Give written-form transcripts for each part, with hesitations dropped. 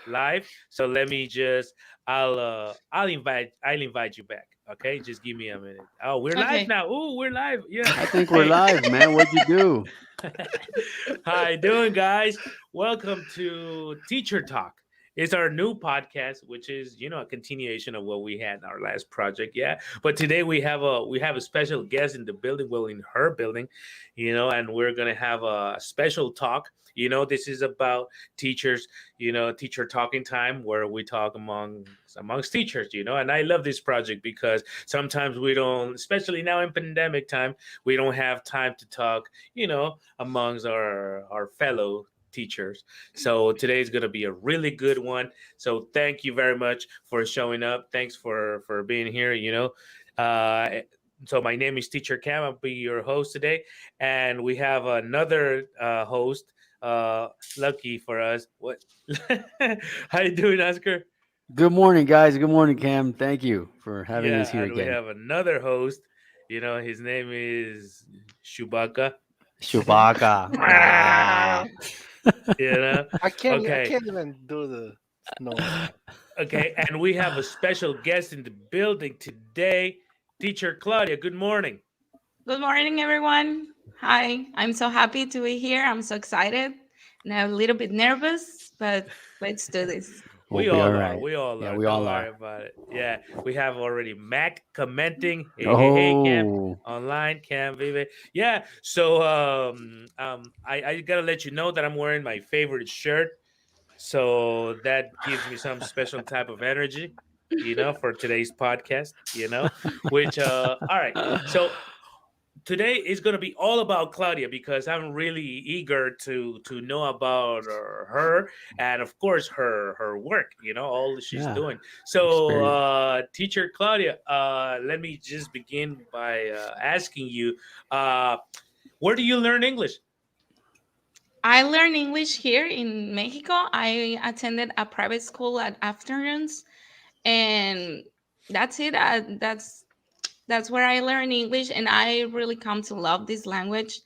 live. So let me just I'll invite you back. Okay, just give me a minute. Oh, we're live Okay. now. Oh, we're live. Yeah. I think we're Hey, live, man. What'd you do? how you doing, guys? Welcome to Teacher Talk. It's our new podcast, which is a continuation of what we had in our last project. Yeah, but today we have a special guest in the building, well, in her building, and we're gonna have a special talk. This is about teachers. Teacher talking time, where we talk amongst teachers. And I love this project because sometimes we don't, especially now in pandemic time, we don't have time to talk. Amongst our fellow teachers. So today is going to be a really good one. So thank you very much for showing up. Thanks for being here. So my name is Teacher Cam. I'll be your host today, and we have another host. Lucky for us. What? How you doing, Oscar? Good morning, guys. Good morning, Cam. Thank you for having us Yeah, here and we again. have another host. His name is Chewbacca. Chewbacca. Ah, you know I okay. can't even do the noise. Okay, and we have a special guest in the building today, Teacher Claudia. Good morning. Good morning, everyone. Hi. I'm so happy to be here. I'm so excited and a little bit nervous, but let's do this. We'll We be all all are. right. We all Yeah, are. we Don't all worry are. about it. Yeah, we have already Mac commenting. Hey, hey, hey, Cam. Oh, Online, Cam, Vive. Yeah. So, I gotta let you know that I'm wearing my favorite shirt. So that gives me some special type of energy, for today's podcast. Which all right. So today is going to be all about Claudia because I'm really eager to know about her and of course her work, all that she's yeah. doing. So Experience. teacher Claudia, let me just begin by asking you, uh, where do you learn English? I learned English here in Mexico. I attended a private school at afternoons, and that's it. That's where I learned English, and I really come to love this language.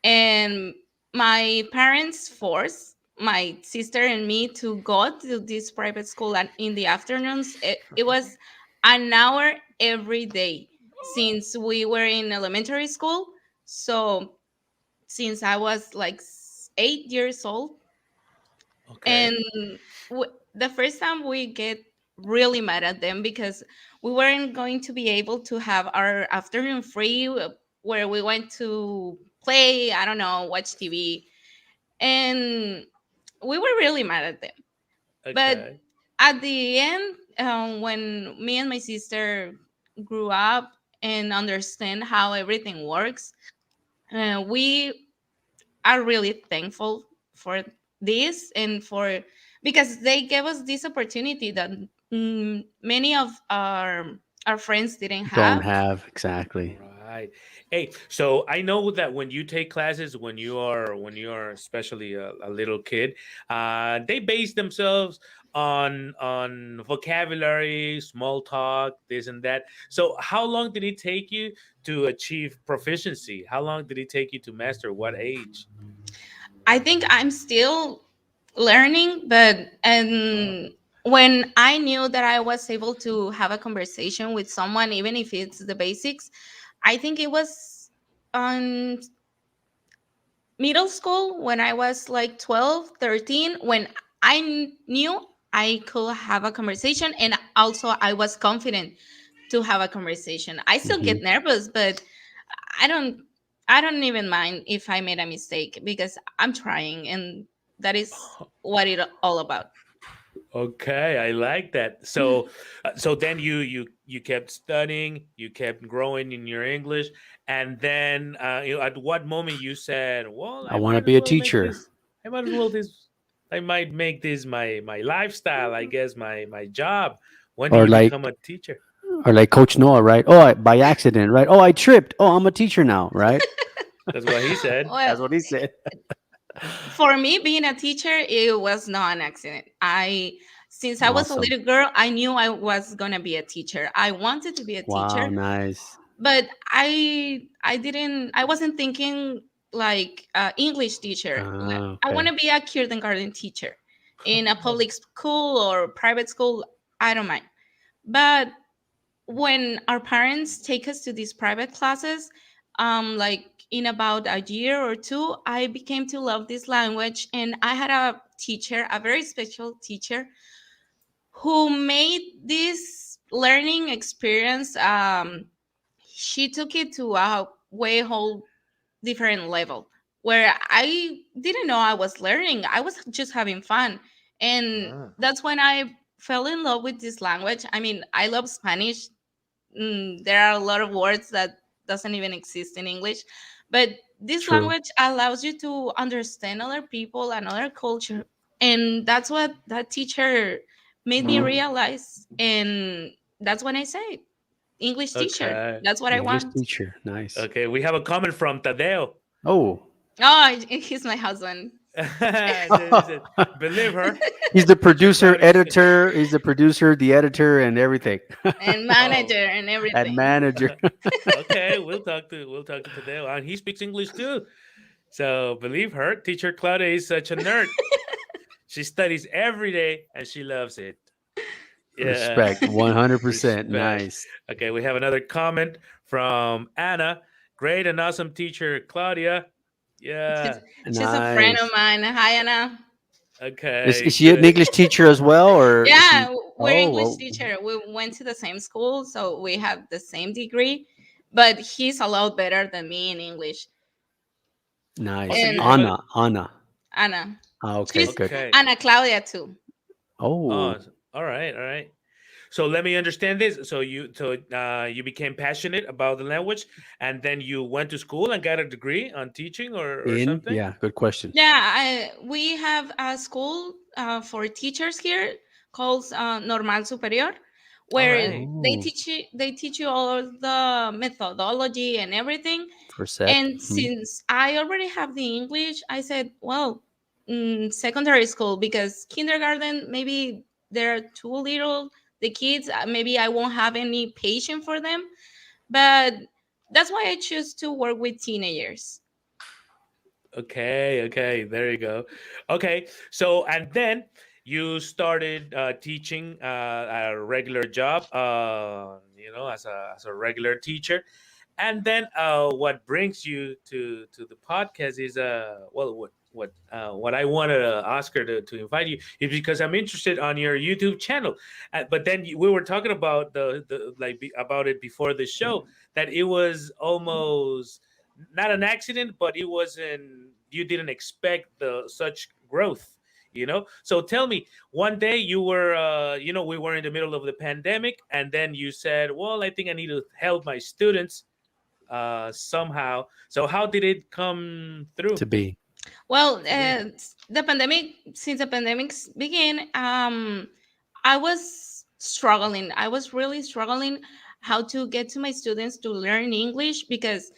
And my parents forced my sister and me to go to this private school in the afternoons. It was an hour every day since we were in elementary school. So since I was like 8 years old, Okay. and the first time we get really mad at them because we weren't going to be able to have our afternoon free, where we went to play, I don't know, watch TV, and we were really mad at them. But Okay. at the end, when me and my sister grew up and understand how everything works, we are really thankful for this, and for because they gave us this opportunity that many of our friends didn't Don't have. have exactly. Right. Hey, so I know that when you take classes, when you are especially a little kid, they base themselves on vocabulary, small talk, this and that. So how long did it take you to achieve proficiency? How long did it take you to master? What age? I think I'm still learning, but Uh, and when I knew that I was able to have a conversation with someone, even if it's the basics, I think it was on middle school when I was like 12, 13, when knew I could have a conversation, and also I was confident to have a conversation. I still Hmm. get nervous, but I don't I don't even mind if I made a mistake because I'm trying, and that is what it all about. Okay, I like that. So then you kept studying, you kept growing in your English, and then at what moment you said, "Well, I want to be a teacher. I might as well this, I might make this my lifestyle. I guess my job." When did Or you like, become a teacher? Coach Noah, right? Oh, by accident, right? Oh, I tripped. Oh, I'm a teacher now, right? That's what he said. That's Well, what he said. for me, being a teacher, it was not an accident. Since I was a Awesome. little girl, I knew I was gonna be a teacher. I wanted to be a teacher, Wow, nice. but I wasn't thinking like English teacher. Like, I want Okay. to be a kindergarten teacher. in a public school or private school, I don't mind. But when our parents take us to these private classes, like in about a year or two, I became to love this language. And I had a teacher, a very special teacher, who made this learning experience. She took it to a way whole different level where I didn't know I was learning. I was just having fun. And Ah. that's when I fell in love with this language. I mean, I love Spanish. There are a lot of words that doesn't even exist in English, but this True. language allows you to understand other people and other culture. And that's what that teacher made me realize. And that's when I say English teacher. Okay. That's what I English want. teacher. Nice. Okay. We have a comment from Tadeo. Oh. Oh, he's my husband. He said, believe her. He's the Teacher producer, Claudia. editor. He's the producer, the editor, and everything. And Oh, manager and And everything. manager. okay. We'll talk to Tadeo, and he speaks English too. So believe her. Teacher Claudia is such a nerd. She studies every day, and she loves it. Yeah. Respect. 100%. Respect. Nice. Okay, we have another comment from Anna. Great and awesome teacher, Claudia. She's, Yeah. she's a friend of Nice. mine. Hi, Anna. Is Okay, she an good. English teacher as well, or is she? Yeah, we're Oh, English well, teacher. We went to the same school, so we have the same degree. But he's a lot better than me in English. Oh, so nice. you And have a. Anna. Anna, Ah, okay, she's good. Okay. Anna Claudia too. Oh, Oh, all right, all right. So let me understand this. So you became passionate about the language, and then you went to school and got a degree on teaching or something. yeah, good question. Yeah, we have a school for teachers here called Normal Superior, All where right. Oh, they teach you all of the methodology and everything. for sec. And since I already have the English, I said, well, secondary school, because kindergarten, maybe they're too little, the kids, maybe I won't have any patience for them. But that's why I choose to work with teenagers. Okay, okay, there you go. Okay, so and then you started teaching a regular job, as a regular teacher, and then what brings you to the podcast is what I wanted Oscar to invite you is because I'm interested on your YouTube channel, but then we were talking about about it before the show that it was almost not an accident, but it wasn't. You didn't expect the such growth. So tell me, one day you were, we were in the middle of the pandemic, and then you said, "Well, I think I need to help my students somehow." So how did it come through To be. Well, to be? since the pandemics began, I was struggling. I was really struggling how to get to my students to learn English because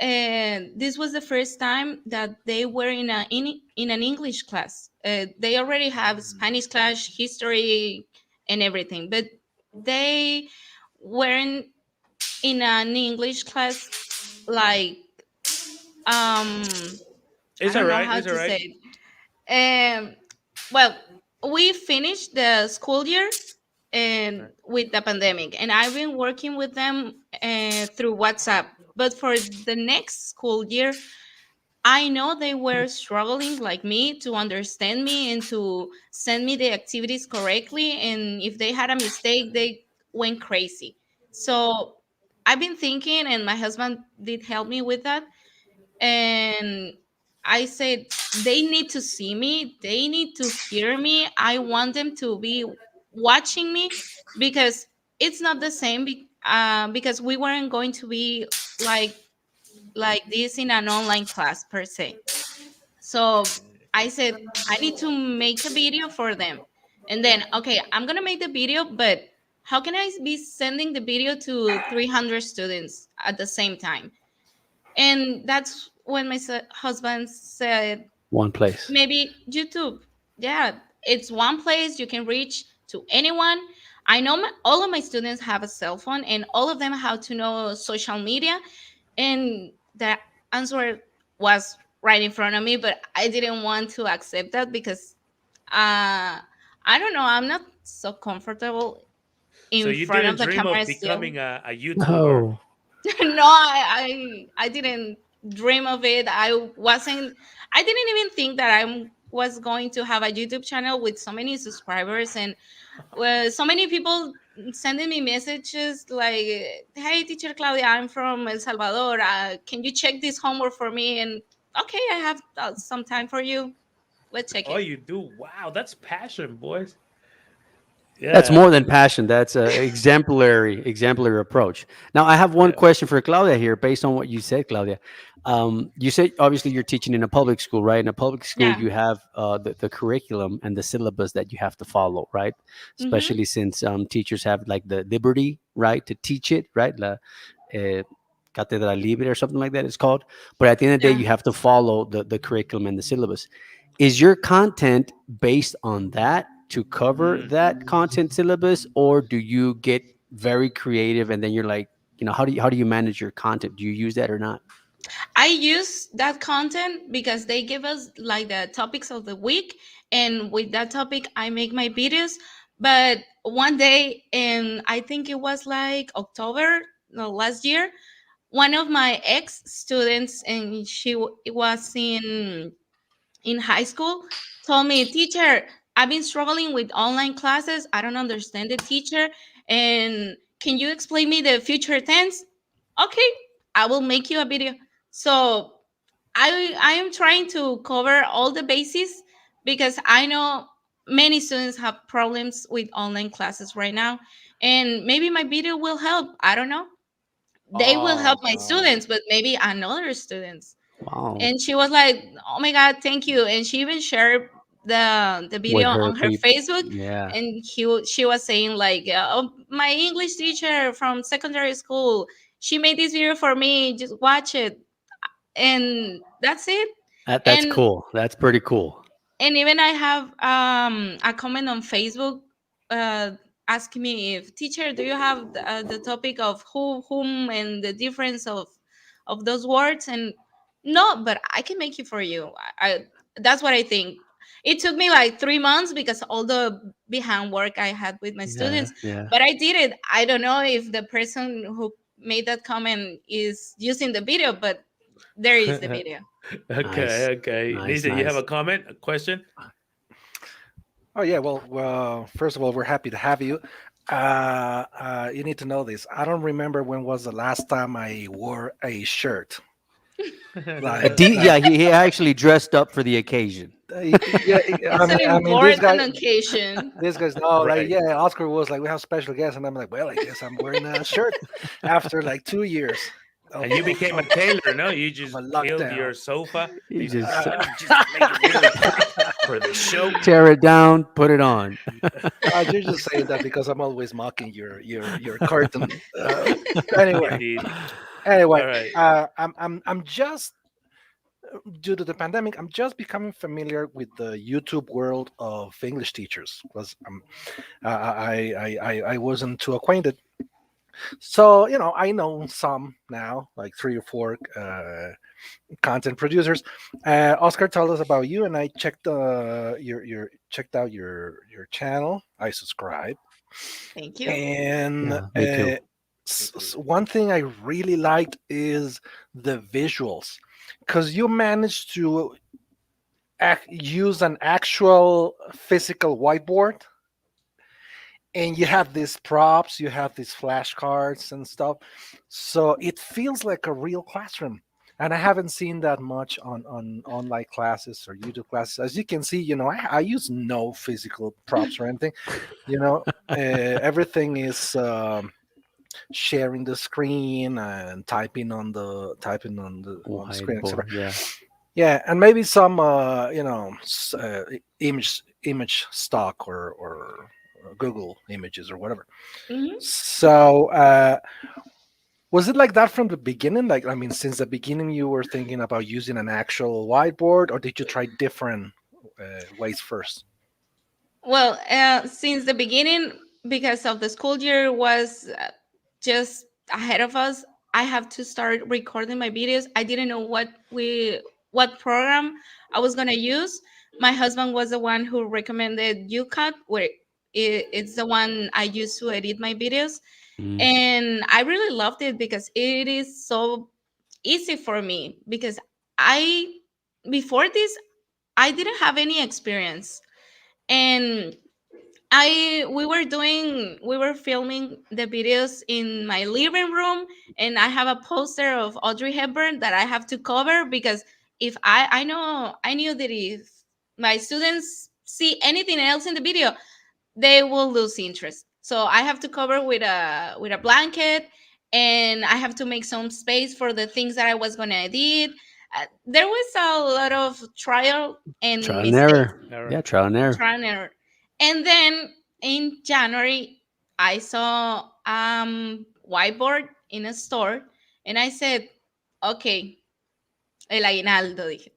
this was the first time that they were in an English class. They already have Spanish class, history, and everything, but they weren't in an English class like I It's all don't know right. how It's all to right. say it. Well, we finished the school year and with the pandemic, and I've been working with them through WhatsApp. But for the next school year, I know they were struggling like me to understand me and to send me the activities correctly. And if they had a mistake, they went crazy. So I've been thinking, and my husband did help me with that. And I said, they need to see me, they need to hear me. I want them to be watching me because it's not the same because we weren't going to be like this in an online class per se. So I said, I need to make a video for them. And then, okay, I'm going to make the video, but how can I be sending the video to 300 students at the same time? And that's when my husband said, One place. maybe YouTube. Yeah, it's one place you can reach to anyone. I know all of my students have a cell phone and all of them have to know social media. And the answer was right in front of me, but I didn't want to accept that because I don't know. I'm not so comfortable So in you front didn't of the dream camera of still. becoming a YouTuber? No. No, I didn't dream of it. I didn't even think that I was going to have a YouTube channel with so many subscribers and so many people sending me messages like, "Hey, teacher Claudia, I'm from El Salvador. Can you check this homework for me?" And okay, I have some time for you. Let's check Oh, it. you do? Wow, that's passion, boys. That's Yeah, more than passion. That's a exemplary approach. Now, I have one yeah. question for Claudia here, based on what you said, Claudia. You said obviously you're teaching in a public school, right? In a public school, Yeah. you have the curriculum and the syllabus that you have to follow, right? Mm-hmm. Especially since teachers have like the liberty, right, to teach it, right? Eh, Cátedra Libre or something like that it's called. But at the end of the day, Yeah. you have to follow the curriculum and the syllabus. Is your content based on that to cover Mm. that content syllabus, or do you get very creative and then you're like, how do you manage your content? Do you use that or not? I use that content because they give us like the topics of the week, and with that topic, I make my videos. But one day, and I think it was like October, no, last year, one of my ex students, and was in high school, told me, "Teacher, I've been struggling with online classes. I don't understand the teacher, and can you explain me the future tense?" Okay, I will make you a video. So I am trying to cover all the bases because I know many students have problems with online classes right now, and maybe my video will help. I don't know. They will help Oh my no. students, but maybe another students. Wow. And she was like, "Oh my god, thank you!" And she even shared the With video her on her people. Facebook. Yeah. And she was saying like, "Oh, my English teacher from secondary school, she made this video for me. Just watch it." And that's it. That's and cool. That's pretty cool. and even I have a comment on Facebook, uh asking me, if, "Teacher, do you have the topic of who, whom, and the difference of those words?" And no, but I can make it for you. That's what I think. It took me like 3 months because all the behind work I had with my Yeah. students, Yeah. but I did it. I don't know if the person who made that comment is using the video, but there is the video. Nice. Okay, okay. Nice. Nisa, you have Nice. a comment, a question? Oh yeah. Well, first of all, we're happy to have you. You need to know this. I don't remember when was the last time I wore a shirt. Like Yeah, he actually dressed up for the occasion. yeah. It's an I mean, this guy. important occasion. This guy's no, like, Right. yeah, Oscar was like, we have special guests, and I'm like, well, I guess I'm wearing a shirt after like 2 years And you of, became a tailor, no? You of just a peeled lockdown. your sofa. He You said, just let me just make it really quick for the show. tear it down, put it on. You're just saying that because I'm always mocking your curtain. Anyway, Indeed. anyway, All right. I'm just due to the pandemic, I'm just becoming familiar with the YouTube world of English teachers because I wasn't too acquainted. So I know some now, like three or four content producers. Oscar told us about you, and I checked your checked out your channel. I subscribe, Thank you. and Yeah, me too. Me too. one thing I really liked is the visuals, because you managed to use an actual physical whiteboard, and you have these props, you have these flashcards and stuff, so it feels like a real classroom. And I haven't seen that much on online classes or YouTube classes. As you can see, I use no physical props or anything. Everything is sharing the screen and typing on the screen, etc. Whiteboard. Yeah. Yeah, and maybe some image stock or Google images or whatever. Hmm. So was it like that from the beginning? Like, I mean, since the beginning, you were thinking about using an actual whiteboard, or did you try different ways first? Well, since the beginning, because of the school year was just ahead of us, I have to start recording my videos. I didn't know what program I was gonna use, My husband was the one who recommended UCut, where it's the one I use to edit my videos. Mm. And I really loved it because it is so easy for me. Because I, before this, I didn't have any experience. And we were filming the videos in my living room, and I have a poster of Audrey Hepburn that I have to cover, because if I knew that if my students see anything else in the video, they will lose interest. So I have to cover with a blanket, and I have to make some space for the things that I was going to edit. There was a lot of trial and Trial and mistakes, error. Never. Yeah, trial and error. trial and error. And then in January, I saw whiteboard in a store, and I said, "Okay, el aguinaldo." Dije,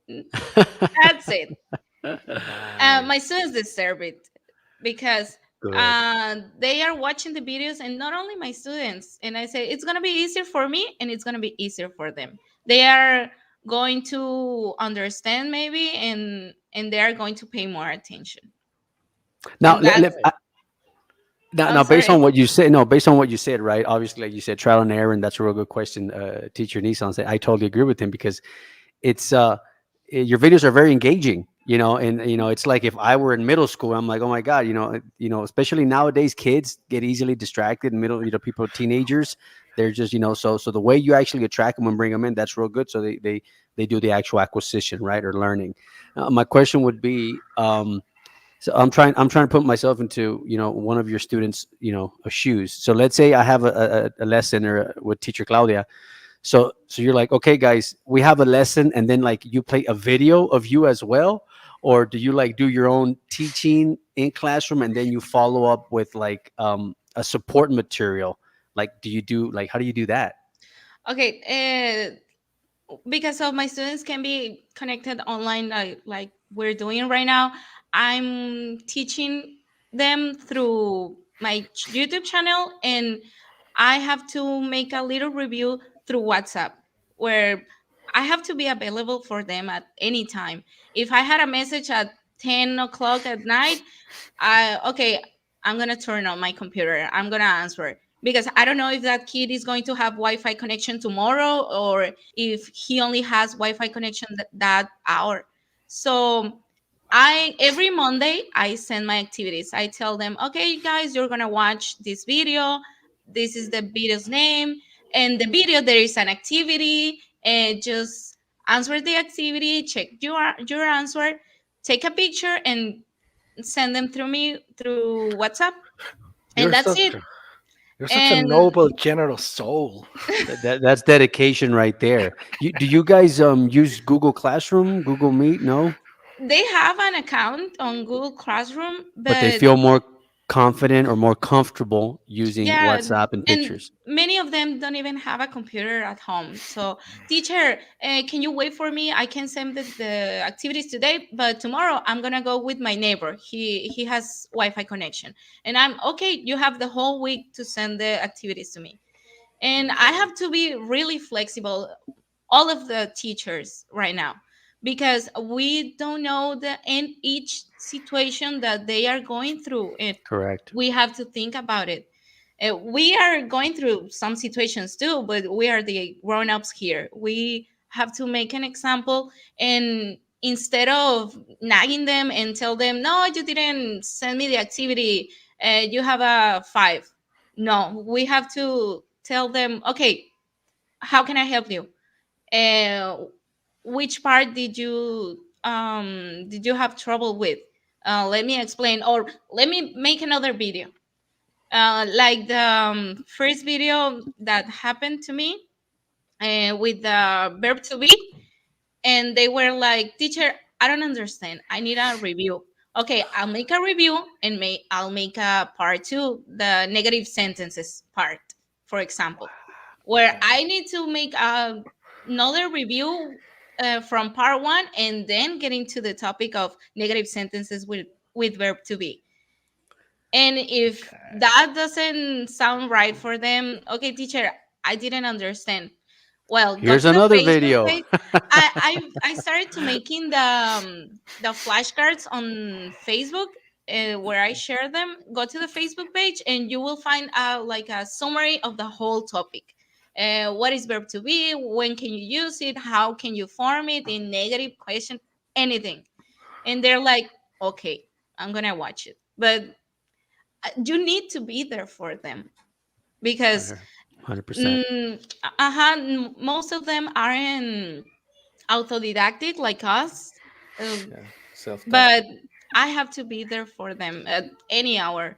"That's it. My Nice. students deserve it, because Good. they are watching the videos, and not only my students." And I say it's gonna be easier for me, and it's gonna be easier for them. They are going to understand, maybe, and they are going to pay more attention. Now, And that's oh, now, based on sorry. what you said, no, based on what you said, right? Obviously, like you said, trial and error, and that's a real good question. Teacher Nissan said, I totally agree with him because it's your videos are very engaging, and it's like if I were in middle school, I'm like, oh my god, especially nowadays, kids get easily distracted. Middle, people, teenagers, they're just, so the way you actually attract them and bring them in, that's real good. So they do the actual acquisition, right, or learning. My question would be. So I'm trying to put myself into one of your students shoes. So let's say I have a lesson or with teacher Claudia. So you're like, okay, guys, we have a lesson, and then like you play a video of you as well, or do you like do your own teaching in classroom and then you follow up with like a support material? Like, do you do like how do you do that? Okay, because of my students can be connected online, like we're doing right now. I'm teaching them through my YouTube channel, and I have to make a little review through WhatsApp, where I have to be available for them at any time. If I had a message at 10 o'clock at night, okay, I'm gonna turn on my computer. I'm gonna answer, because I don't know if that kid is going to have Wi-Fi connection tomorrow, or if he only has Wi-Fi connection that hour. So I every Monday I send my activities. I tell them, okay, guys, you're gonna watch this video. This is the video's name, and the video there is an activity, and just answer the activity, check your answer, take a picture, and send them through me through WhatsApp, and You're that's such it. a you're such a And noble, generous soul. That's dedication right there. Do you guys use Google Classroom, Google Meet? No. they have an account on Google Classroom, But they but feel more confident or more comfortable using yeah, WhatsApp and and pictures. many of them don't even have a computer at home. So, teacher, can you wait for me? I can send the activities today, but tomorrow I'm gonna go with my neighbor. He has Wi-Fi connection, and I'm okay. You have the whole week to send the activities to me, and I have to be really flexible, all of the teachers right now, because we don't know the in each situation that they are going through, and Correct. we have to think about it. We are going through some situations too, but we are the grown-ups here. We have to make an example, and instead of nagging them and tell them, no, you didn't send me the activity, you have a 5. No, we have to tell them, okay, how can I help you? uh, which part did you have trouble with? Let me explain, or let me make another video. Like the first video that happened to me, with the verb to be, and they were like, teacher, I don't understand, I need a review. Okay, I'll make a review, and I'll make a part 2, the negative sentences part, for example, where Okay. I need to make another review from part 1, and then get into the topic of negative sentences with verb to be. And if Okay. that doesn't sound right for them, okay, teacher, I didn't understand. Well, go Here's to the another Facebook video. page. I started to making the flashcards on Facebook, where I share them. Go to the Facebook page and you will find like a summary of the whole topic. What is verb to be? When can you use it? How can you form it in negative question? Anything. And they're like, okay, I'm gonna watch it, but you need to be there for them because 100%. most of them aren't autodidactic like us, uh, Yeah, self-taught. but I have to be there for them at any hour.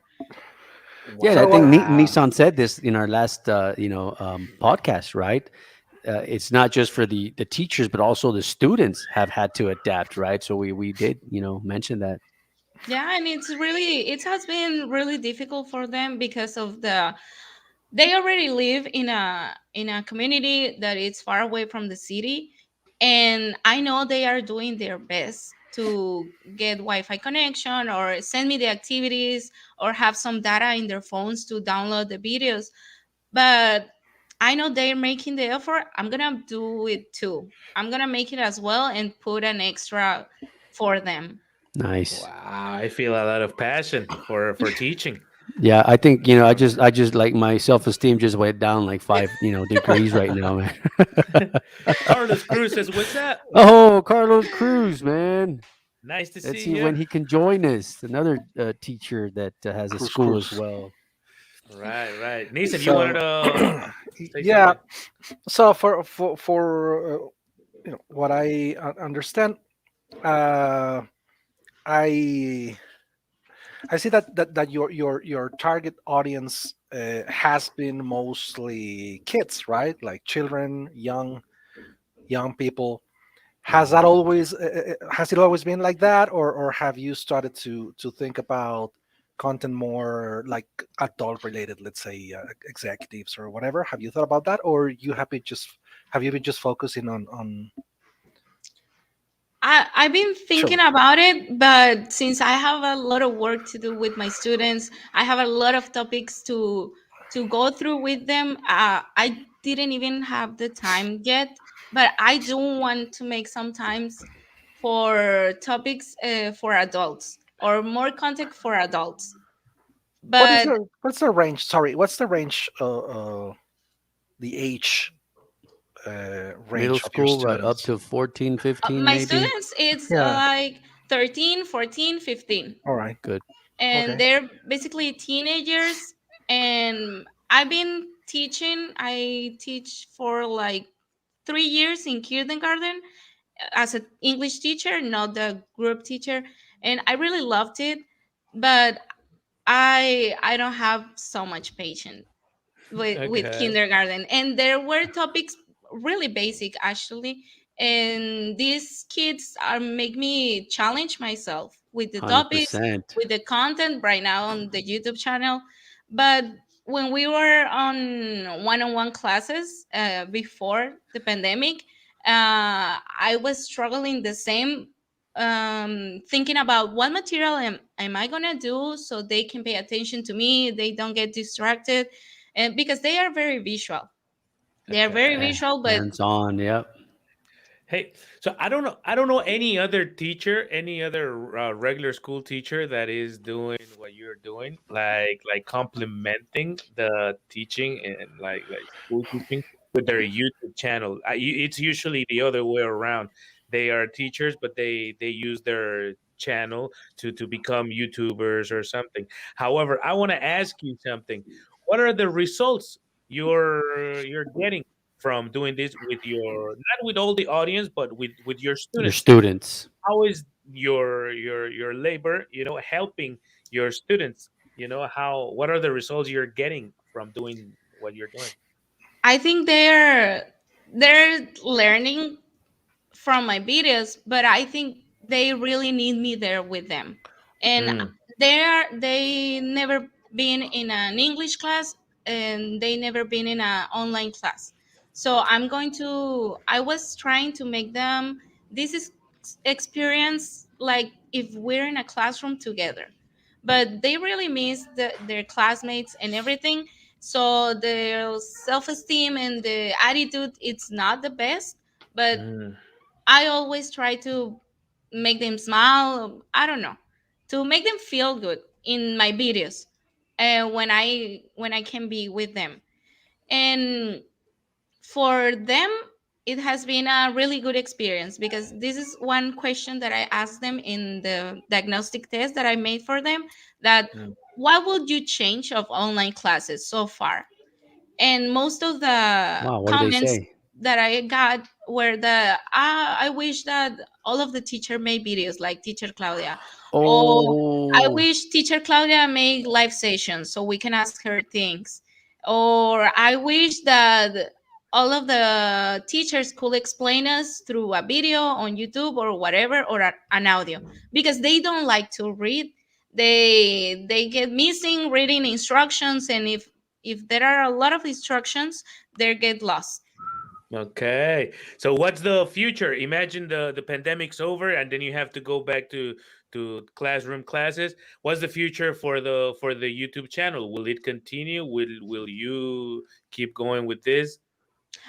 Yeah, and I think Wow. Nissan said this in our last, podcast, right? It's not just for the teachers, but also the students have had to adapt, right? So we did, mention that. Yeah, and it has been really difficult for them because of they already live in a community that is far away from the city, and I know they are doing their best to get wi-fi connection or send me the activities or have some data in their phones to download the videos, but I know they're making the effort. I'm gonna do it too. I'm gonna make it as well and put an extra for them. Nice. Wow, I feel a lot of passion for teaching. Yeah, I think I just like my self esteem just went down like 5 degrees right now, man. Carlos Cruz says, "What's up? Oh, Carlos Cruz, man. Nice to Let's see see you." when he can join us. Another teacher that has a Cruz school as Cruz. well. Right, right. Nathan, you wanted So, to say yeah. something? So for what I understand, uh, I I see that your target audience has been mostly kids, right? Like children, young people. Has it always been like that, or have you started to think about content more like adult related, let's say executives or whatever? Have you thought about that, or have you been just focusing on I've been thinking children? about it, but since I have a lot of work to do with my students, I have a lot of topics to go through with them. I didn't even have the time yet, but I do want to make some times for topics for adults or more content for adults. But What's the range? Sorry, what's the range? The age Middle range of your school, right up students? to 14, 15, my maybe. students, it's Yeah. like 13, 14, 15. All right. Good. And Okay. they're basically teenagers, and I've been teaching. I teach for like 3 years in kindergarten as an English teacher, not the group teacher, and I really loved it, but I don't have so much patience with Okay. kindergarten, and there were topics really basic actually, and these kids are make me challenge myself with the topics, 100%. with the content right now on the YouTube channel. But when we were on one-on-one classes before the pandemic, I was struggling the same, thinking about what material am I gonna do so they can pay attention to me, they don't get distracted, and because they are very visual, they are very Okay. visual, but Hands on. Yep. Hey, so I don't know. I don't know any other teacher, any other regular school teacher that is doing what you're doing, like complementing the teaching and like school teaching with their YouTube channel. It's usually the other way around. They are teachers, but they use their channel to become YouTubers or something. However, I want to ask you something. What are the results you're getting from doing this with your, not with all the audience, but with your Your students? students. How is your labor, helping your students? How, what are the results you're getting from doing what you're doing? I think they're learning from my videos, but I think they really need me there with them. And Mm, they never been in an English class, and they never been in an online class. So I was trying to make them this is experience like if we're in a classroom together. But they really miss their classmates and everything. So the self-esteem and the attitude, it's not the best, but Mm, I always try to make them smile. I don't know, to make them feel good in my videos, when I can be with them. And for them, it has been a really good experience, because this is one question that I asked them in the diagnostic test that I made for them, that mm. what would you change of online classes so far? And most of the Wow, what did they comments say? that I got were I wish that all of the teacher made videos like teacher Claudia, or I Oh, wish teacher Claudia made live sessions so we can ask her things, or I wish that all of the teachers could explain us through a video on YouTube or whatever, or an audio, because they don't like to read. They get missing reading instructions, and if there are a lot of instructions, they get lost. Okay. So what's the future? Imagine the pandemic's over and then you have to go back to classroom classes. What's the future for the YouTube channel? Will it continue? Will you keep going with this?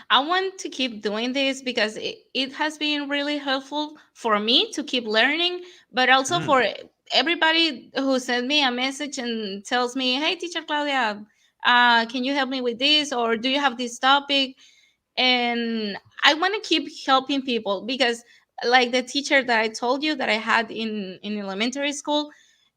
I want to keep doing this because it has been really helpful for me to keep learning, but also Mm, for everybody who sent me a message and tells me, "Hey, teacher Claudia, can you help me with this? Or do you have this topic?" And I want to keep helping people, because like the teacher that I told you that I had in elementary school,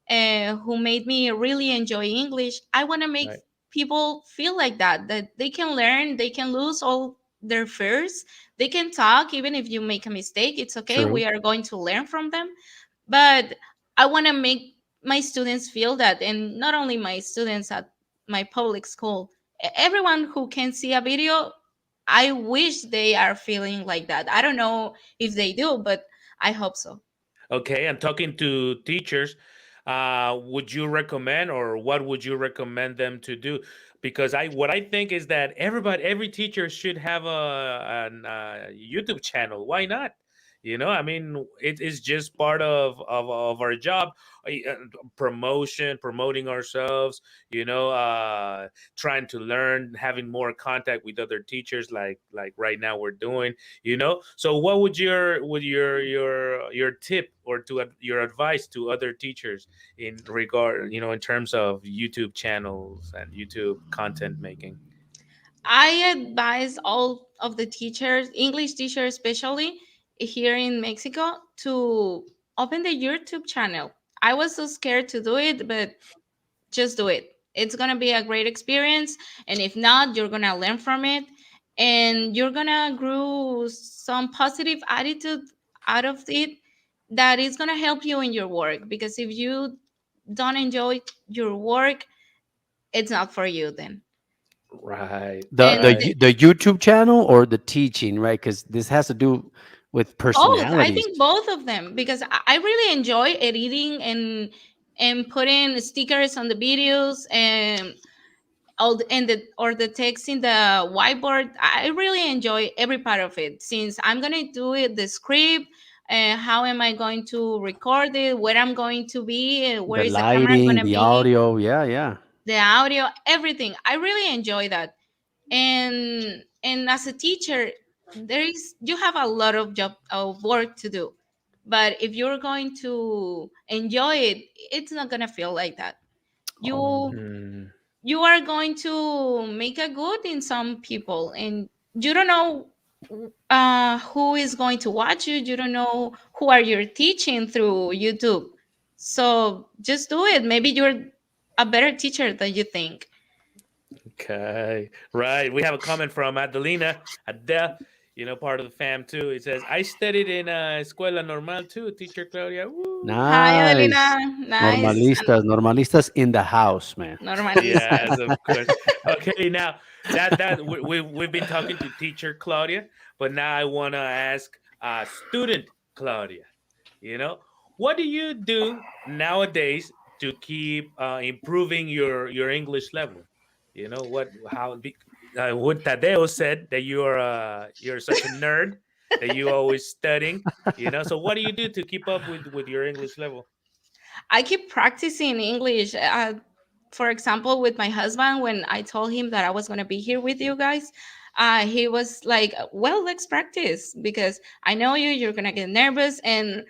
who made me really enjoy English, I want to make right. people feel like that they can learn, they can lose all their fears, they can talk even if you make a mistake, it's okay, true. we are going to learn from them. But I want to make my students feel that, and not only my students at my public school, everyone who can see a video, I wish they are feeling like that. I don't know if they do, but I hope so. Okay, and talking to teachers, would you recommend or what would you recommend them to do? Because what I think is that every teacher should have a YouTube channel. Why not? I mean, it is just part of our job, promoting ourselves. Trying to learn, having more contact with other teachers, like right now we're doing. So what would your tip or your advice to other teachers in regard, in terms of YouTube channels and YouTube content making? I advise all of the teachers, English teachers especially here in Mexico, to open the YouTube channel. I was so scared to do it, but just do it. It's going to be a great experience. And if not, you're going to learn from it, and you're going to grow some positive attitude out of it that is going to help you in your work. Because if you don't enjoy your work, it's not for you then. Right, And right. The YouTube channel or the teaching, right? Because this has to do with both, I personalities. think both of them, because I really enjoy editing and putting stickers on the videos, and all and the or the text in the whiteboard. I really enjoy every part of it, since I'm gonna do it, the script, how am I going to record it, where I'm going to be, where The is the camera lighting, gonna the be, audio. Yeah, yeah. the audio, everything. I really enjoy that. And as a teacher, you have a lot of job of work to do, but if you're going to enjoy it, it's not gonna feel like that. Oh, Mm, You are going to make a good in some people, and you don't know who is going to watch you, you don't know who are you teaching through YouTube. So just do it, maybe you're a better teacher than you think. okay, right. We have a comment from Adelina, Adele, part of the fam too. It says, I studied in Escuela Normal too, teacher Claudia. Woo. Hi Adelina, nice. nice. And Normalistas in the house, man. normalistas. Yes, of course. Okay, now that we've been talking to teacher Claudia, but now I want to ask student Claudia. You know, what do you do nowadays to keep improving your English level? What Tadeo said, that you're such a nerd, that you always studying. So what do you do to keep up with your English level? I keep practicing English. for example, with my husband, when I told him that I was going to be here with you guys, he was like, well, let's practice because I know you're going to get nervous. And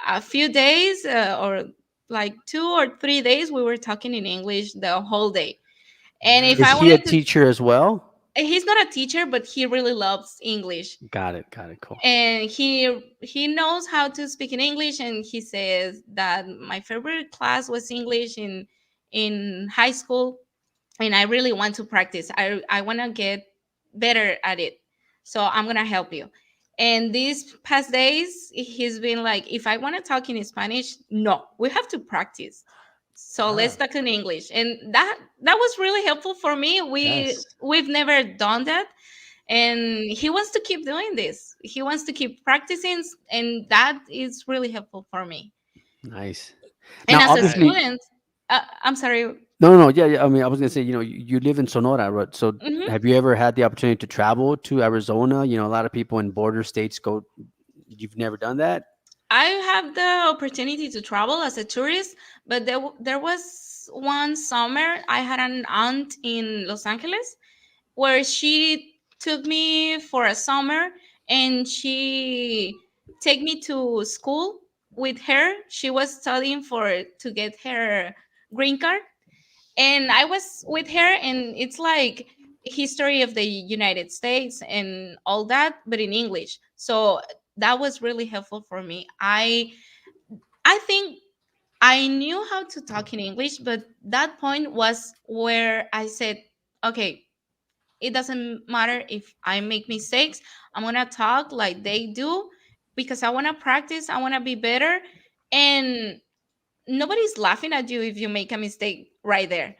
a few days or like 2 or 3 days, we were talking in English the whole day. And if Is I he a wanted to, teacher as well? he's not a teacher, but he really loves English. Got it. Got it. Cool. And he knows how to speak in English, and he says that my favorite class was English in high school, and I really want to practice. I want to get better at it. So I'm going to help you. And these past days, he's been like, if I want to talk in Spanish, no, we have to practice. So let's Ah, talk in English. And that was really helpful for me. Yes. We've never done that. And he wants to keep doing this. He wants to keep practicing, and that is really helpful for me. Nice. And Now, as a nice. obviously, student, I'm sorry. no. Yeah, yeah. I mean, I was gonna say, you live in Sonora, right? So, Mhm. have you ever had the opportunity to travel to Arizona? A lot of people in border states go. You've never done that? I have the opportunity to travel as a tourist, but there was one summer I had an aunt in Los Angeles where she took me for a summer, and she take me to school with her. She was studying for to get her green card, and I was with her, and it's like history of the United States and all that, but in English. So that was really helpful for me. I think I knew how to talk in English, but that point was where I said, okay, it doesn't matter if I make mistakes. I'm gonna talk like they do because I wanna practice, I wanna be better. And nobody's laughing at you if you make a mistake right there.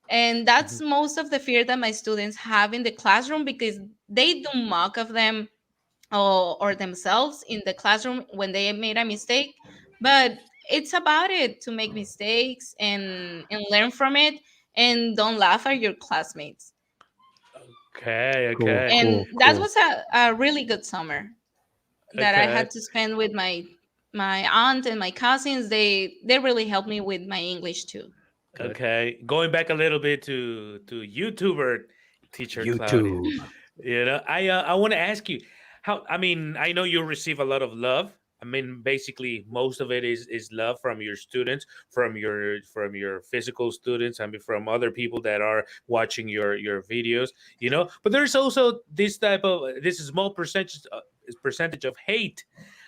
And that's Mhm. most of the fear that my students have in the classroom, because they do mock of them or themselves in the classroom when they made a mistake. But it's about it to make mistakes and learn from it, and don't laugh at your classmates. Okay, Cool, okay, And cool, that cool. was a really good summer that I okay, had to spend with my aunt and my cousins. They really helped me with my English too. Good. okay. Going back a little bit to YouTuber teacher Claudia. YouTube. I want to ask you how. I mean, I know you receive a lot of love. I mean, basically, most of it is love from your students, from your physical students. I mean, from other people that are watching your videos. But there's also this small percentage of hate.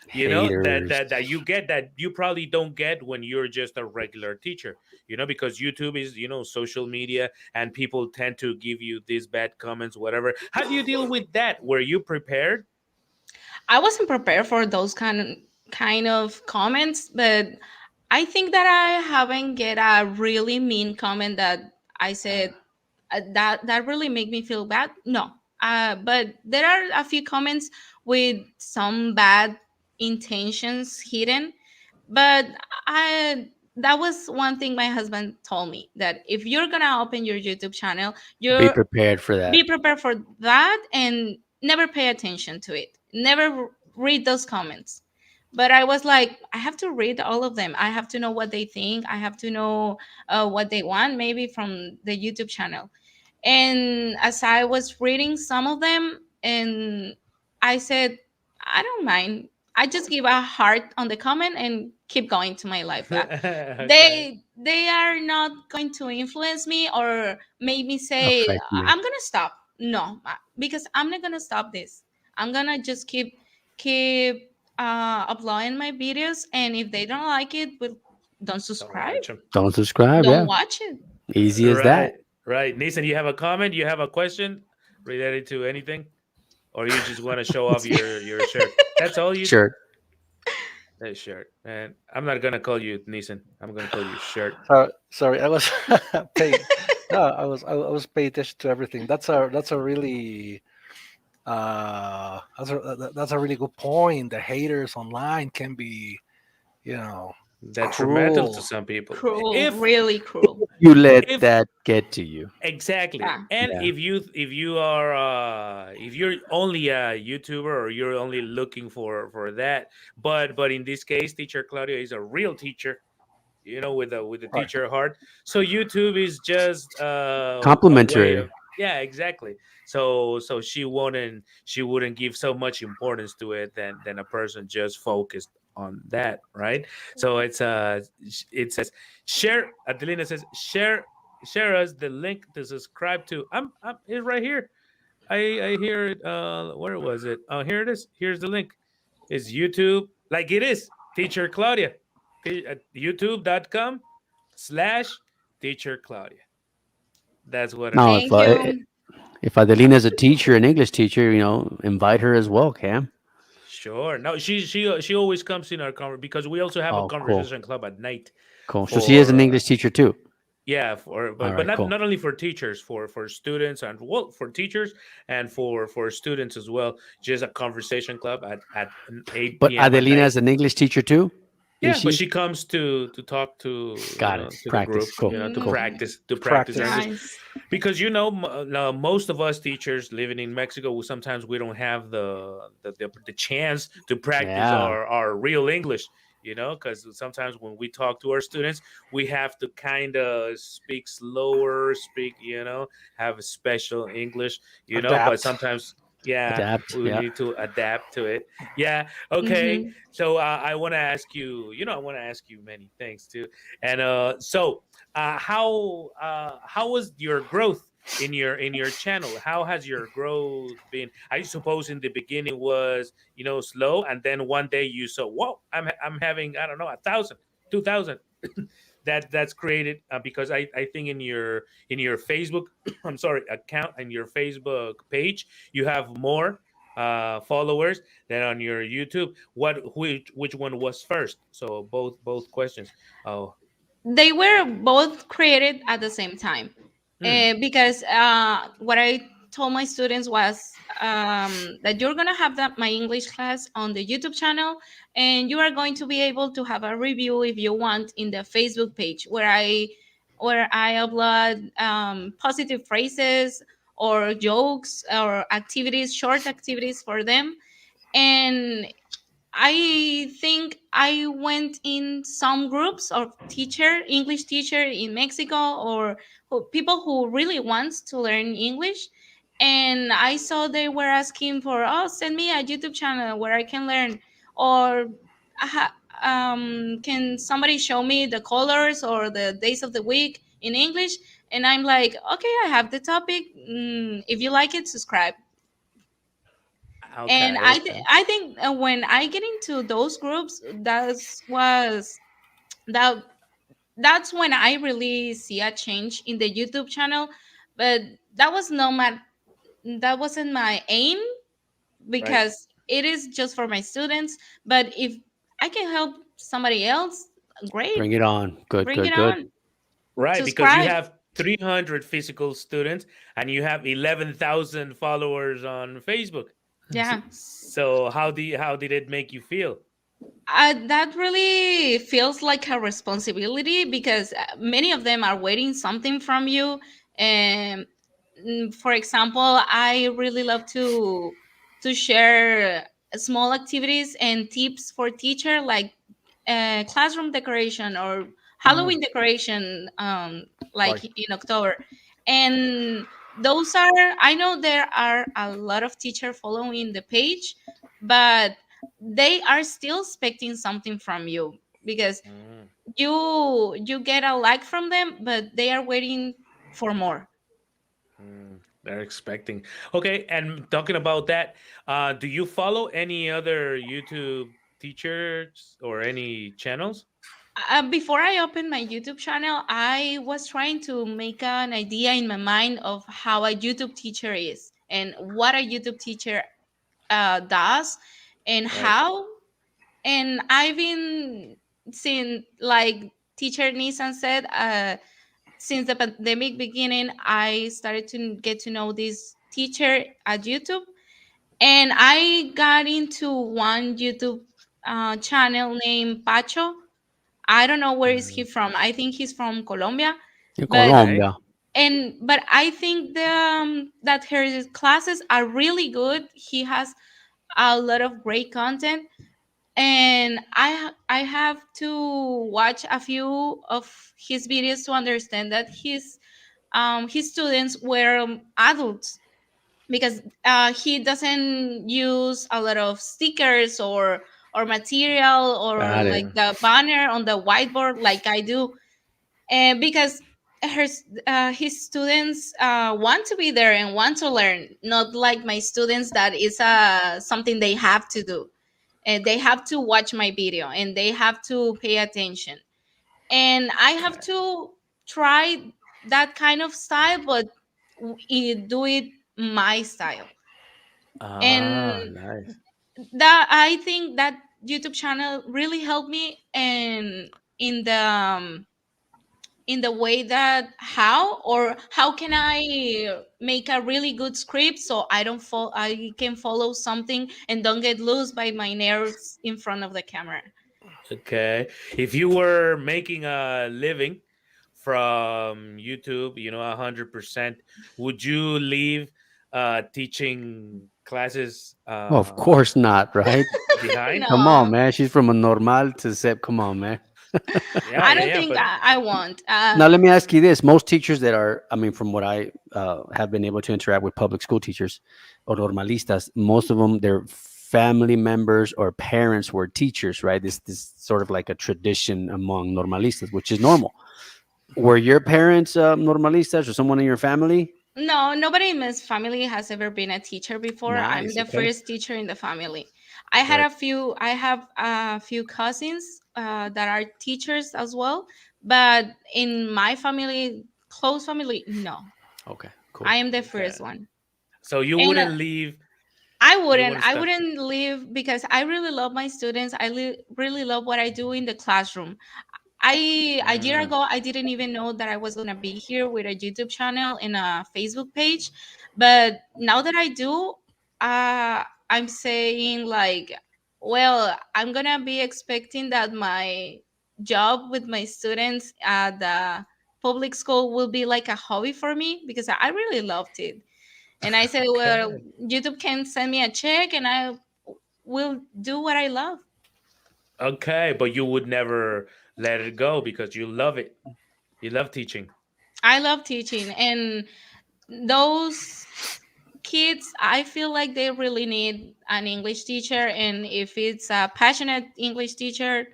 That Haters. you get that you probably don't get when you're just a regular teacher. Because YouTube is social media, and people tend to give you these bad comments, whatever. How do you deal with that? Were you prepared? I wasn't prepared for those kind of comments, but I think that I haven't get a really mean comment that I said that really make me feel bad. No, but there are a few comments with some bad intentions hidden. But I that was one thing my husband told me, that if you're gonna open your YouTube channel, Be you prepared for that. be prepared for that, and never pay attention to it. Never read those comments. But I was like, I have to read all of them. I have to know what they think. I have to know what they want, maybe from the YouTube channel. And as I was reading some of them, and I said, I don't mind. I just give a heart on the comment and keep going to my life. Okay. They are not going to influence me or make me say Affect me. I'm gonna stop. No, because I'm not gonna stop this. I'm gonna just keep uploading my videos, and if they don't like it, well, don't Don't subscribe, watch them. Don't subscribe. don't Yeah. watch it. Easy as that. Right, right. Nathan, you have a comment? You have a question related to anything? Or you just want to show off your shirt? That's all you. Sure. That shirt, man. I'm not gonna call you Nissan. I'm gonna call you shirt. Sorry, I was paying. No, I was paying attention to everything. That's a really that's a really good point. The haters online can be, you know, Detrimental to cruel. some people. Cruel, If really cruel. You let if that get to you. exactly, Yeah. and Yeah. if you're only a YouTuber, or you're only looking for that, but in this case, teacher Claudia is a real teacher. with the Right. teacher heart. So YouTube is just a way Complimentary. of, yeah, exactly. So she wouldn't give so much importance to it than a person just focused on that, right? So it says share. Adelina says share us the link to subscribe to. It's right here. I hear it. Where was it? Oh, here it is. Here's the link. It's YouTube, like it is. Teacher Claudia. At youtube.com/, Teacher Claudia. That's what it Now, is. Thank you. if Adelina's a teacher, an English teacher, invite her as well, Cam. Sure. No, she always comes in our because we also have a Oh, cool, conversation club at night cool. So she is an for English teacher too. yeah, for All but right, not cool. not only for teachers, for students, and well, for teachers and for students as well. Just a conversation club at 8 But p.m. at Adelina night. is an English teacher too, is Yeah, but she? she comes to talk to Got it. to the group, Practice. Cool, to cool. practice our Practice. English, Nice. because most of us teachers living in Mexico, sometimes we don't have the chance to practice Yeah, our real English. Because sometimes when we talk to our students, we have to kind of speak slower, have a special English. But Adapt. sometimes, yeah, adapt. we Yeah. need to adapt to it. Yeah. Okay. Mm-hmm. So I want to ask you, I want to ask you many things too. And how was your growth in your channel? How has your growth been? I suppose in the beginning was slow, and then one day you saw, whoa, I'm having, I don't know, 1,000, 2,000. That's created because I think in your Facebook I'm sorry, account, and your Facebook page, you have more followers than on your YouTube. Which one was first? So both questions. Oh. They were both created at the same time. Mm, Because what I told my students was that you're gonna have my English class on the YouTube channel, and you are going to be able to have a review if you want in the Facebook page where I upload positive phrases or jokes or activities, short activities for them. And I think I went in some groups of English teacher in Mexico, or people who really wants to learn English. And I saw they were asking for, oh, send me a YouTube channel where I can learn, or can somebody show me the colors or the days of the week in English? And I'm like, okay, I have the topic. If you like it, subscribe. And okay. I think when I get into those groups, that that's when I really see a change in the YouTube channel. But that was not my that wasn't my aim, Right. because it is just for my students. But if I can help somebody else, great, Bring it on. Good, bring good, it good. on. Right, because you Subscribe. have 300 physical students and you have 11,000 followers on Facebook. Yeah. So how did it make you feel? That really feels like a responsibility, because many of them are waiting something from you. And for example, I really love to share small activities and tips for teacher, like classroom decoration or Mhm. Halloween decoration, like Right. in October. And I know there are a lot of teacher following the page, but they are still expecting something from you, because Mm, you get a like from them, but they are waiting for more. they're expecting. Okay, and talking about that, do you follow any other YouTube teachers or any channels? Before I opened my YouTube channel, I was trying to make an idea in my mind of how a YouTube teacher is and what a YouTube teacher does and Right. how. And I've been seeing, like teacher Nissan said, since the pandemic beginning, I started to get to know this teacher at YouTube, and I got into one YouTube channel named Pacho. I don't know where is he Mhm. from. I think he's from Colombia, In but Okay. Colombia. I think that her classes are really good. He has a lot of great content, and I have to watch a few of his videos to understand that his students were adults, because he doesn't use a lot of stickers or material or Got it. like the banner on the whiteboard like I do, and because his students want to be there and want to learn, not like my students that is something they have to do, and they have to watch my video and they have to pay attention, and I have to try that kind of style, but do it my style. And Ah, nice. that, I think that YouTube channel really helped me in the way that how can I make a really good script so I can follow something and don't get lost by my nerves in front of the camera. Okay. If you were making a living from YouTube, 100%, would you leave teaching classes Well, of course not, right? behind? Come on, No, man. She's from a normal to Sep. Come on, man. Yeah, I yeah, don't yeah. think But I want. Now, let me ask you this. Most teachers that are, I mean, from what I have been able to interact with public school teachers or normalistas, most of them, their family members or parents were teachers, right? This sort of like a tradition among normalistas, which is normal. Were your parents normalistas or someone in your family? No, nobody in my family has ever been a teacher before. I'm Nice. the Okay. first teacher in the family. I had Good. a few. I have a few cousins that are teachers as well, but in my family, close family, no. Okay. I Cool. am the okay. first one, So you and wouldn't leave, I you wouldn't. wouldn't I start. wouldn't leave because I really love my students. Really love what I do in the classroom. A year Mm, ago I didn't even know that I was gonna be here with a YouTube channel and a Facebook page, but now that I do, I'm saying like, well, I'm gonna be expecting that my job with my students at the public school will be like a hobby for me because I really loved it. And I said, well, okay. YouTube can send me a check and I will do what I love. Okay, but you would never let it go because you love it. You love teaching. I love teaching, and those kids, I feel like they really need an English teacher, and if it's a passionate English teacher,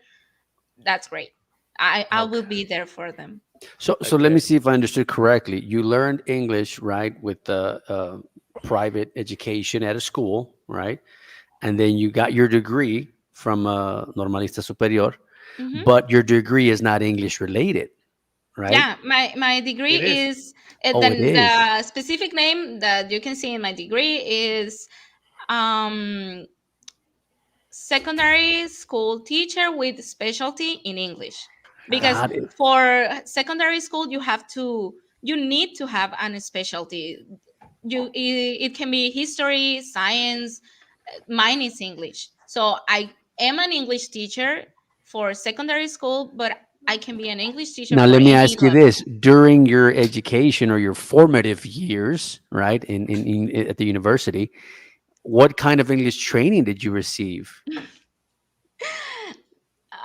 that's great. I will Okay. be there for them. So let me Okay. see if I understood correctly. You learned English, right, with the private education at a school, right? And then you got your degree from Normalista Superior, Hmm. but your degree is not English related, right? Yeah, my degree It is. is Oh, it is. the specific name that you can see in my degree is um secondary school teacher with specialty in English. Because Got it. for secondary school, you need to have an specialty. It can be history, science. Mine is English. So I am an English teacher for secondary school, but I can be an English teacher Now, for let me any ask you level. this: during your education or your formative years, right, at the university, what kind of English training did you receive?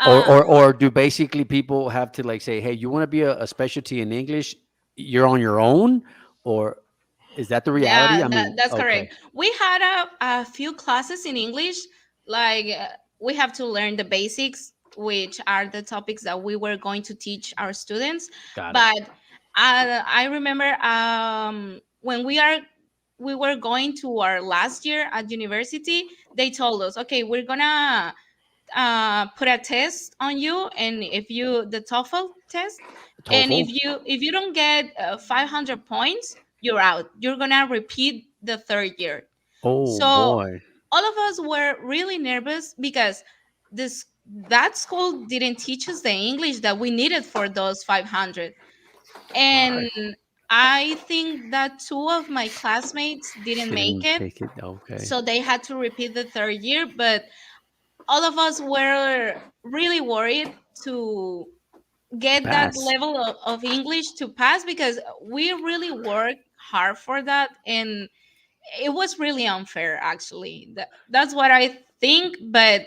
Uh, Or do basically people have to like say, hey, you want to be a specialty in English, you're on your own, or is that the reality? Yeah, I mean, that's okay, correct. We had a few classes in English, like we have to learn the basics, which are the topics that we were going to teach our students. got it. But I remember when we were going to our last year at university, they told us, okay, we're gonna put a test on you, and if you the TOEFL test, and TOEFL. if you don't get 500 points, you're out. You're gonna repeat the third year. Oh So boy, all of us were really nervous because this that school didn't teach us the English that we needed for those 500. And right. I think that two of my classmates didn't make Didn't it, take it. Okay, so they had to repeat the third year. But all of us were really worried to to get that pass. level of English to pass because we really worked hard for that, and it was really unfair actually. That's what I think, but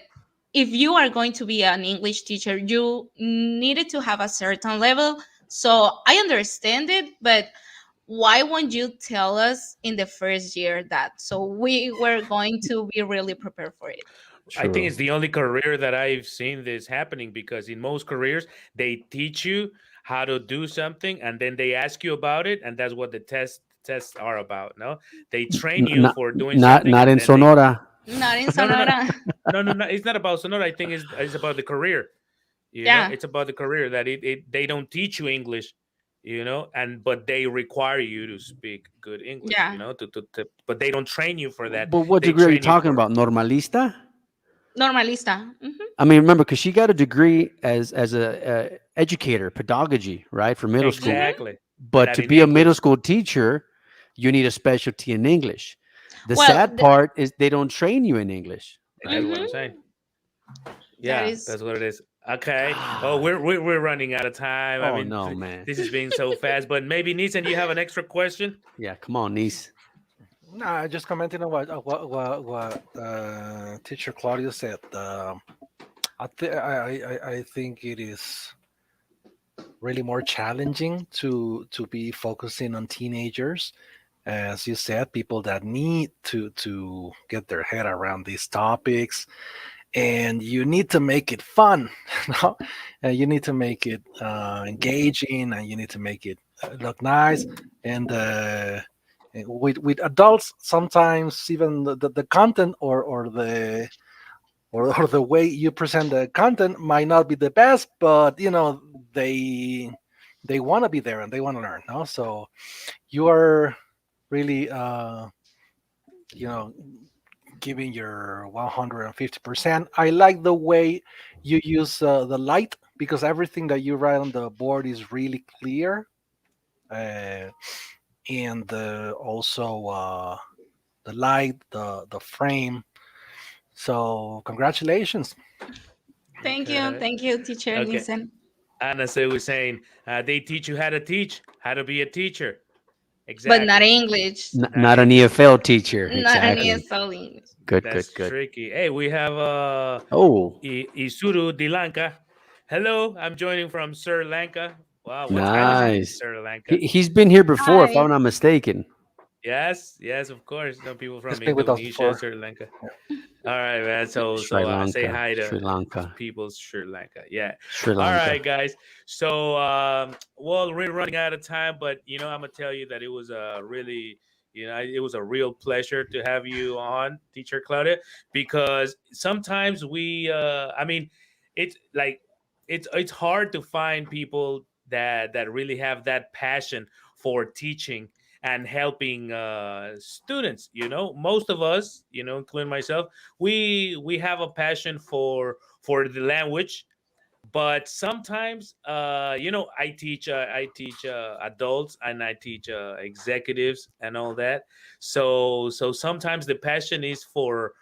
if you are going to be an English teacher, you needed to have a certain level. So I understand it, but why won't you tell us in the first year that, so we were going to be really prepared for it? I think True. it's the only career that I've seen this happening, because in most careers they teach you how to do something and then they ask you about it, and that's what the tests are about. No, they train you Not for doing not something not and in then they Sonora. Not in no no no Sonora. no. It's not about Sonora. I think it's about the career. Yeah, It's about the career that it they don't teach you English, and but they require you to speak good English, yeah. but they don't train you for that. But what They degree are you train you talking for about? Normalista? Normalista. I mean, remember, because she got a degree as a educator, pedagogy, right, for middle school. Hmm. exactly, and But that to in be a middle English. school teacher, you need a specialty in English. The Well, sad part is they don't train you in English, That's right? what I'm mhm, saying. that Yeah, is. that's what it is. Okay. Oh, God. we're running out of time. I Oh mean, no, man. this is being so fast. But maybe Nissan, you have an extra question? Yeah, come on, niece. Nah, just commenting on what teacher Claudia said. I think it is really more challenging to be focusing on teenagers, as you said, people that need to get their head around these topics, and you need to make it fun. No? You need to make it engaging, and you need to make it look nice. And with adults, sometimes even the content or the way you present the content might not be the best, but they they want to be there and they want to learn. No, so you are really you know giving your 150%. I like the way you use the light, because everything that you write on the board is really clear, uh, and also the light, the frame. So congratulations. Okay. Thank you, teacher Okay. Nissen. Anna said was saying they teach you how to teach, how to be a teacher. But not Exactly. English. Not Not an English. EFL teacher, Not an That's exactly. ESL English. Good, good, that's good. tricky. Hey, we have Oh, Isuru Dilanka. Hello, I'm joining from Sri Lanka. Wow, what time is it in nice. Sri Lanka? He's been here before, if Hi. I'm not mistaken. Yes, yes, of course. Some people It's from been with us Indonesia, before. Sri Lanka. All right, man. So say hi Sri to Lanka, people Sri Lanka. Yeah. Sri All Lanka. right, guys. So well, we're running out of time, but I'm gonna tell you that it was a really, it was a real pleasure to have you on, Teacher Claudia, because sometimes I mean, it's like it's hard to find people that really have that passion for teaching and helping students. Most of us, including myself, we have a passion for the language, but sometimes I teach adults, and I teach executives and all that. So sometimes the passion is for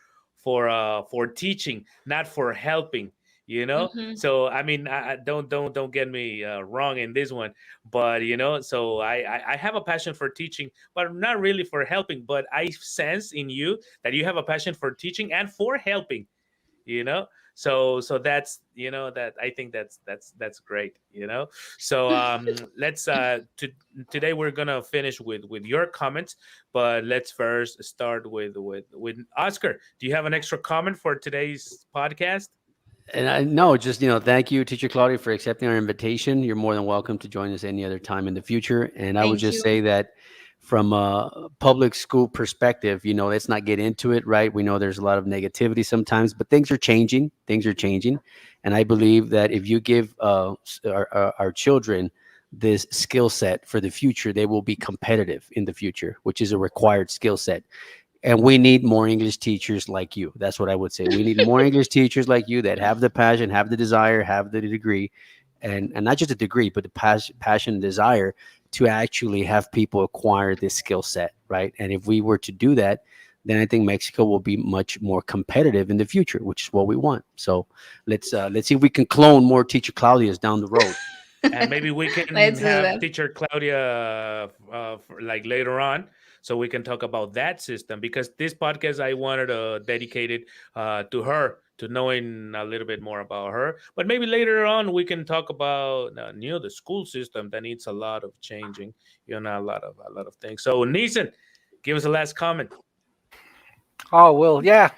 teaching, not for helping. Hmm. So I mean, don't get me wrong in this one, but so I have a passion for teaching, but not really for helping. But I sense in you that you have a passion for teaching and for helping. you know so that's that I think that's great. So let's today we're gonna finish with your comments, but let's first start with Oscar. Do you have an extra comment for today's podcast? And I no, just thank you, Teacher Claudia, for accepting our invitation. You're more than welcome to join us any other time in the future. And I would Thank just you. say that from a public school perspective, let's not get into it, right? We know there's a lot of negativity sometimes, but things are changing. Things are changing, and I believe that if you give our children this skill set for the future, they will be competitive in the future, which is a required skill set. And we need more English teachers like you. That's what I would say. We need more English teachers like you that have the passion, have the desire, have the degree, and not just a degree, but the passion and desire to actually have people acquire this skill set, right? And if we were to do that, then I think Mexico will be much more competitive in the future, which is what we want. So let's see if we can clone more teacher Claudias down the road. and maybe we can Let's do have that. teacher Claudia like later on, so we can talk about that system, because this podcast I wanted to dedicate it to her, to knowing a little bit more about her. But maybe later on we can talk about the school system that needs a lot of changing, a lot of things. So Neeson, give us a last comment. Oh well, yeah.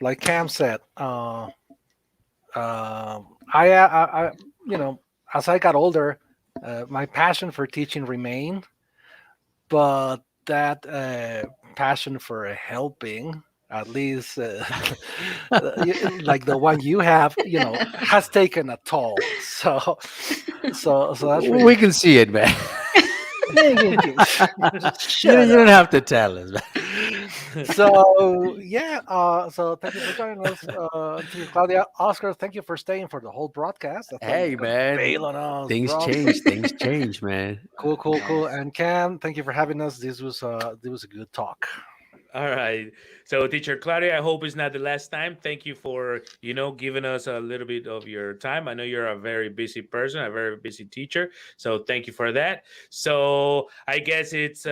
Like Cam said, I as I got older, my passion for teaching remained, but that passion for helping, at least like the one you have, has taken a toll. So that's We really can see it, man. You shut don't up. have to tell us, man. So yeah, so thank you for joining us, to Claudia, Oscar. Thank you for staying for the whole broadcast. I thought you Hey, were gonna man. bail on us, Things bro. change. Things change, man. Cool, cool, cool. Nice. And Cam, thank you for having us. This was a good talk. All right. So, teacher Claudia, I hope it's not the last time. Thank you for, giving us a little bit of your time. I know you're a very busy person, a very busy teacher. So, thank you for that. So, I guess it's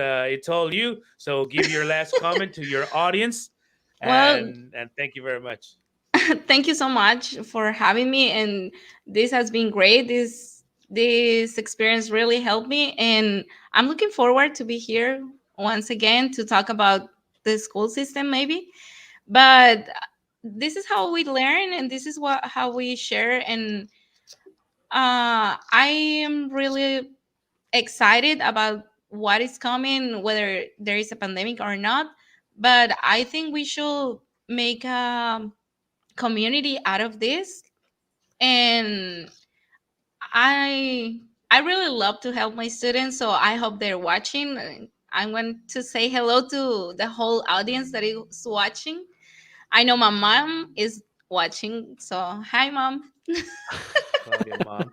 all you. So, give your last comment to your audience, Well, and thank you very much. thank you so much for having me, and this has been great. This experience really helped me, and I'm looking forward to be here once again to talk about the school system maybe. But this is how we learn, and this is what how we share. And I am really excited about what is coming, whether there is a pandemic or not. But I think we should make a community out of this. And I I really love to help my students, so I hope they're watching. I'm going to say hello to the whole audience that is watching. I know my mom is watching, so hi, mom. Claudia, mom.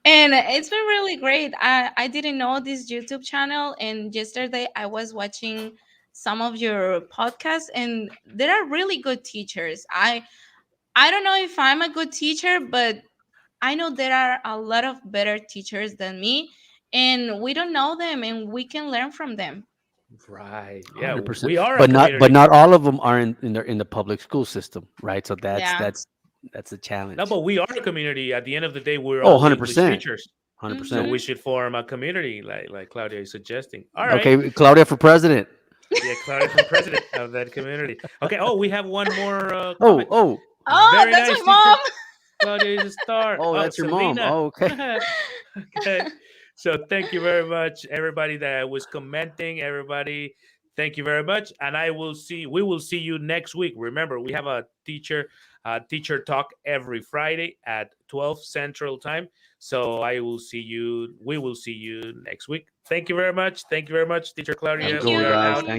And it's been really great. I didn't know this YouTube channel, and yesterday I was watching some of your podcasts, and there are really good teachers. I don't know if I'm a good teacher, but I know there are a lot of better teachers than me, and we don't know them, and we can learn from them. Right. Yeah, 100%. we are a But community. not all of them are in the public school system, right? So that's Yeah. that's that's a No, challenge. but we are a community. At the end of the day, we're Oh, all English 100%. teachers. So 100%. we Hmm. should form a community, like Claudia is suggesting. All right. Okay, Claudia for president. Yeah, Claudia for president of that community. Okay. Oh, we have one more Oh, comment. oh, Oh, Very that's nice, my teacher. mom. Claudia is a star. oh, Oh, that's your mom. Selena. Oh, okay. Okay. So thank you very much, everybody that was commenting. Everybody, thank you very much. And we will see you next week. Remember, we have a teacher talk every Friday at 12 Central Time. So we will see you next week. Thank you very much. Thank you very much, teacher Have a Claudia. Thank good We one, are guys. out. you. Thank